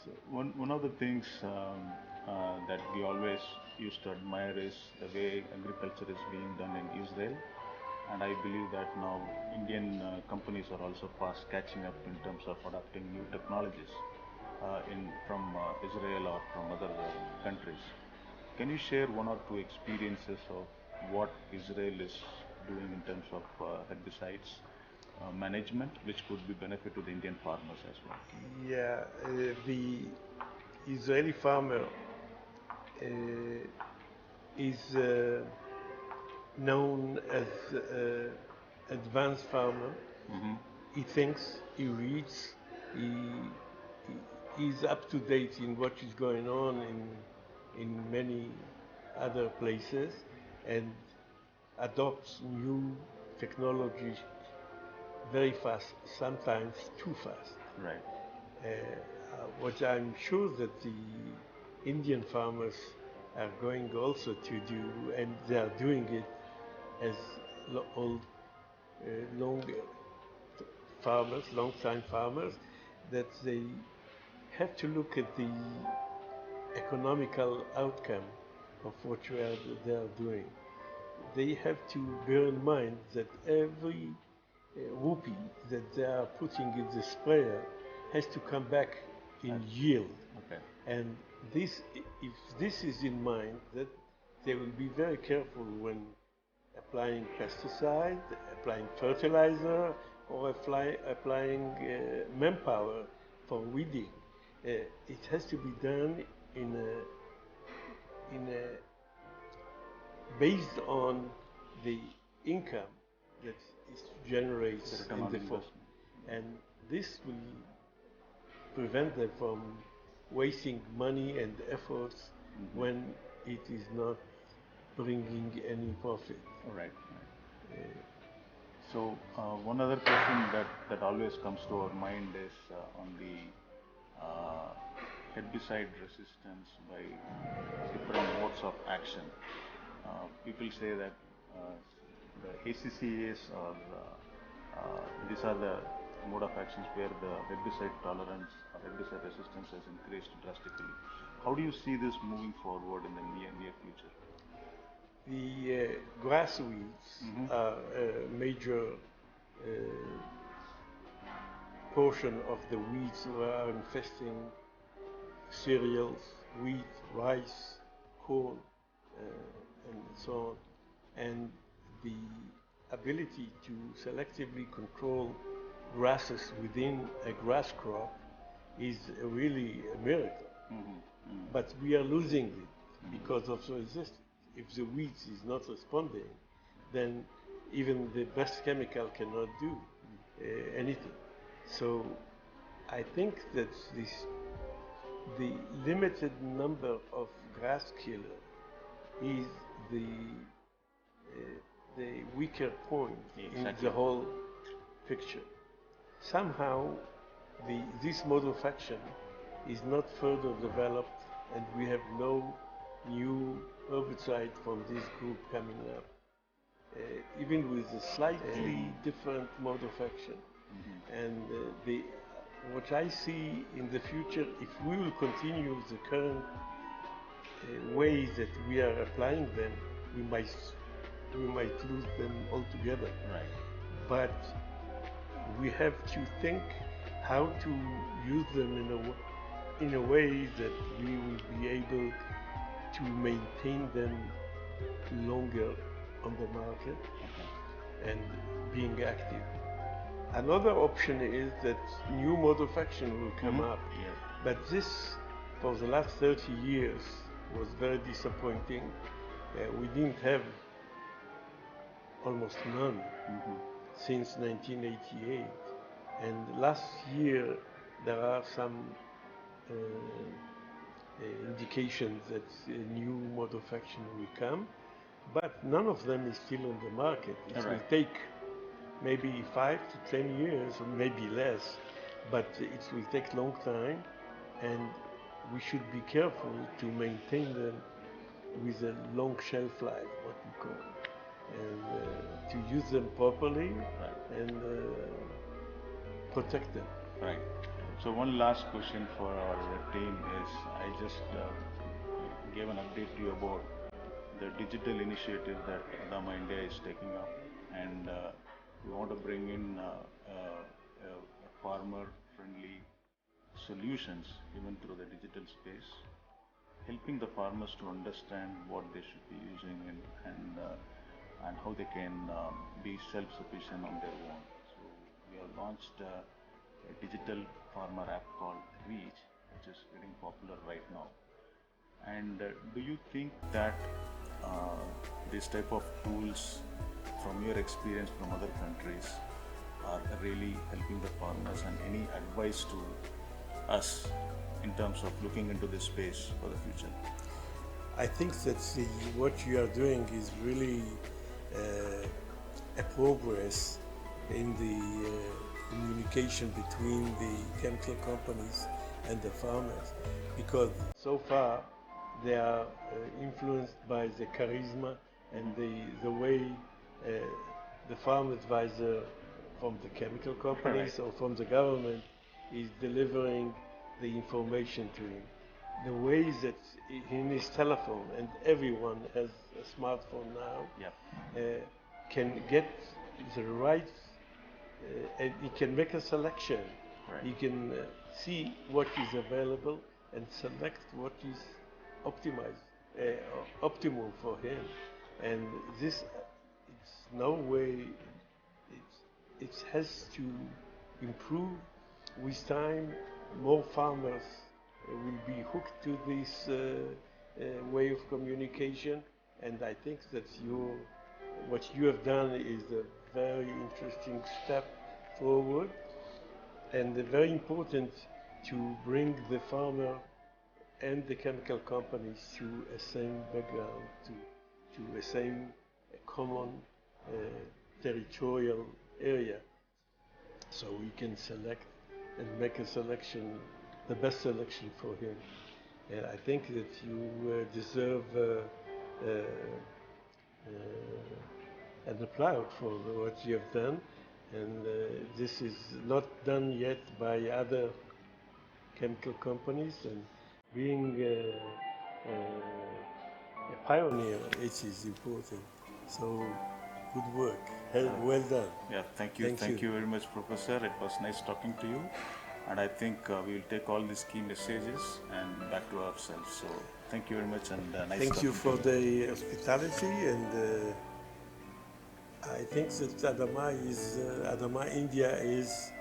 So one of the things that we always used to admire is the way agriculture is being done in Israel, and I believe that now Indian companies are also fast catching up in terms of adopting new technologies in from Israel or from other countries. Can you share one or two experiences of what Israel is doing in terms of herbicides management, which could be benefit to the Indian farmers as well? yeah, the Israeli farmer is known as advanced farmer. Mm-hmm. He thinks, he reads, he's up to date in what is going on in many other places and adopts new technology very fast, sometimes too fast. Right. What I'm sure that the Indian farmers are going also to do, and they are doing it as old, long farmers, long-time farmers, that they have to look at the economical outcome of what they are doing. They have to bear in mind that every rupee that they are putting in the sprayer has to come back in yield. Okay. And this, if this is in mind, that they will be very careful when applying pesticide, applying fertilizer, or applying manpower for weeding. It has to be done in a based on the income that it generates Return in on the farm, investment. and this will prevent them from wasting money and efforts when it is not bringing any profit. All right. Right. So one other question that always comes to our mind is on the herbicide resistance by different modes of action. People say that the ACCAs or these are the mode of actions where the herbicide tolerance or herbicide resistance has increased drastically. How do you see this moving forward in the near future? The grass weeds are a major portion of the weeds that are infesting cereals, wheat, rice, corn, and so on. And the ability to selectively control grasses within a grass crop is really a miracle. But we are losing it because of the resistance. If the wheat is not responding, then even the best chemical cannot do anything. So I think that the limited number of grass killer is the the weaker point in the whole picture. Somehow, this mode of action is not further developed, and we have no new herbicide from this group coming up, even with a slightly different mode of action. And what I see in the future, if we will continue the current ways that we are applying them, we might lose them altogether. Right. But we have to think how to use them in a way that we will be able to maintain them longer on the market and being active. Another option is that new mode of action will come up. Yes. But this, for the last 30 years, was very disappointing. We didn't have almost none since 1988. And last year, there are some indications that a new mode of action will come, but none of them is still on the market. It will take maybe 5 to 10 years, or maybe less, but it will take a long time, and we should be careful to maintain them with a long shelf life, what we call, and to use them properly and protect them. Right. So one last question for our team is, I just gave an update to you about the digital initiative that ADAMA India is taking up, and we want to bring in farmer-friendly solutions even through the digital space, helping the farmers to understand what they should be using and how they can be self-sufficient on their own. So we have launched a digital farmer app called Reach, which is getting popular right now. And do you think that this type of tools, from your experience from other countries, are really helping the farmers, and any advice to us in terms of looking into this space for the future? I think that what you are doing is really a progress in the communication between the chemical companies and the farmers, because so far they are influenced by the charisma and the way the farm advisor from the chemical companies or from the government is delivering the information to him. The way that in his telephone, and everyone has a smartphone now, can get the right, and he can make a selection. Right. He can see what is available and select what is optimal for him. And this, it's no way, it has to improve with time. More farmers will be hooked to this way of communication, and I think that what you have done is a very interesting step forward, and very important to bring the farmer and the chemical companies to a same background, to a same common territorial area, so we can select and make a selection, the best selection for him. And I think that you deserve an applaud for what you have done, and this is not done yet by other chemical companies, and being a pioneer, it is important. So good work, well done. Yeah, thank you. Thank you very much, Professor. It was nice talking to you. And I think we will take all these key messages and back to ourselves. So thank you very much, and nice Thank you for talking to you. the hospitality, and I think that ADAMA India is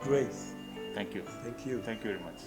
great. Thank you. Thank you. Thank you very much.